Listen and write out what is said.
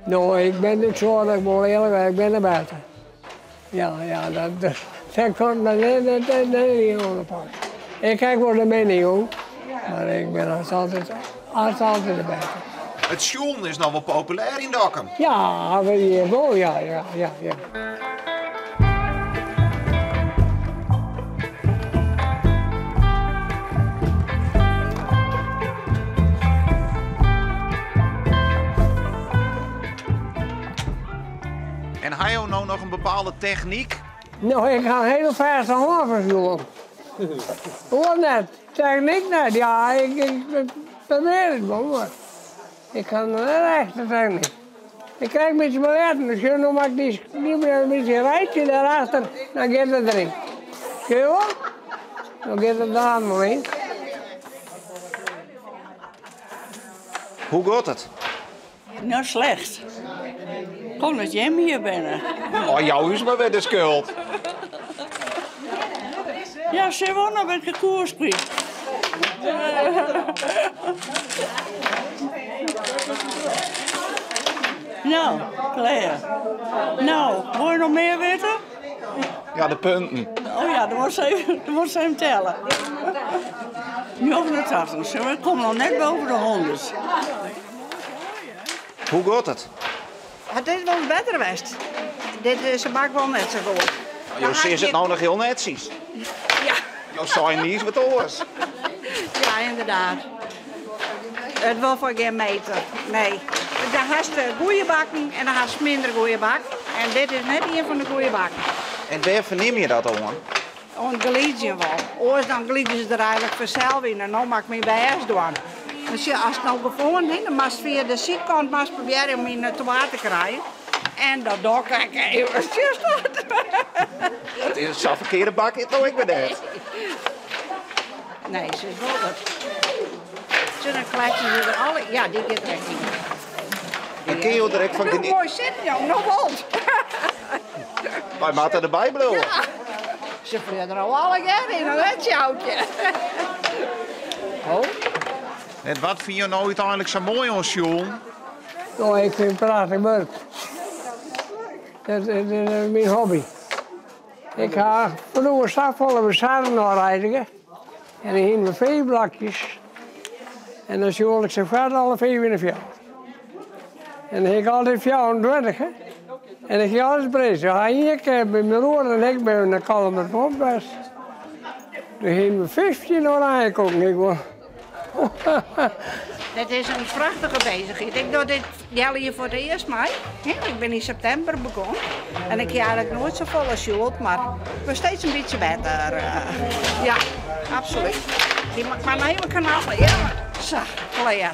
Nou, ik ben niet zo dat ik moet leren, ik ben naar buiten. Ja, dat komt me niet onderpakken. Ik kijk voor de mening ook, maar ik ben altijd erbij. Het schoen is nog wel populair in Dokkum. Ja, hier wel, ja. En hij heeft nou nog een bepaalde techniek? Nou, ik ga heel verse horen, jongen. Hoor net, techniek net. Ja, ik probeer het wel, maar ik kan een echte techniek. Ik krijg een beetje beletten, dus nu maak ik die een beetje een rijtje daarachter, dan gaat het erin. Zie je wel? Dan gaat het daar nog in. Hoe gaat het? Nou, slecht. Kom dat jij hier bent. Oh, jou is maar weer de schuld. Ja, ze woont nog met de koerspriet. Nou, Claire. Nou, wil je nog meer weten? Ja, de punten. Oh ja, dan moet ze hem tellen. 89, ze komen nog net boven de 100. Hoe gaat het? Het is wel beter geweest. Ze maakt wel net zo goed. Je ziet het nou nog heel netjes. Ja. Je zei niet wat oors. Ja, inderdaad. Het wil voor geen meter. Nee. Dan had je goede bakken en dan had je minder goede bakken. En dit is net een van de goede bakken. En waar verneem je dat al? On gliezen wel. Oors dan gliezen ze er eigenlijk vanzelf in en dan maak ik me bij huis doen. Dus ja, als het nou gevonden is, dan mag je via de zijkant proberen om in het water te krijgen. En dat doe ik even stilstaat. Het is zo'n verkeerde bak, nou ik ben het. Nee, ze is wel dat. Ze dan kletsen ze er alle. Ja, die gaat er echt niet. Ik ken je direct van Hoe genieten. mooi zit jou, nog wel. Wij moeten erbij blijven. Ja. Ze vliegen er al alle keer in, een letjehoutje. Oh. En wat vind je nou uiteindelijk zo mooi aan schoen? Nou, ik vind prachtig werk. Dat is mijn hobby. Ik ga vroeger stafvallen met zaden rijden. En dan hingen we veeblakjes. En dan school ik ze verder alle vee in de veld. En dan ging ik altijd 24. En dan ging ik alles brezen. Ja, ik heb mijn roer en ik ben naar Kalmer Pompest. Dan gingen we 15 aangekomen. Dit is een prachtige bezigheid. Ik doe dit hier voor de eerste mei. Ik ben in september begonnen. En ik heb eigenlijk nooit zo vol als Sjoerd, maar ik ben steeds een beetje beter. Ja, absoluut. Die maakt mijn hele kanaal leren. Zo, Claire.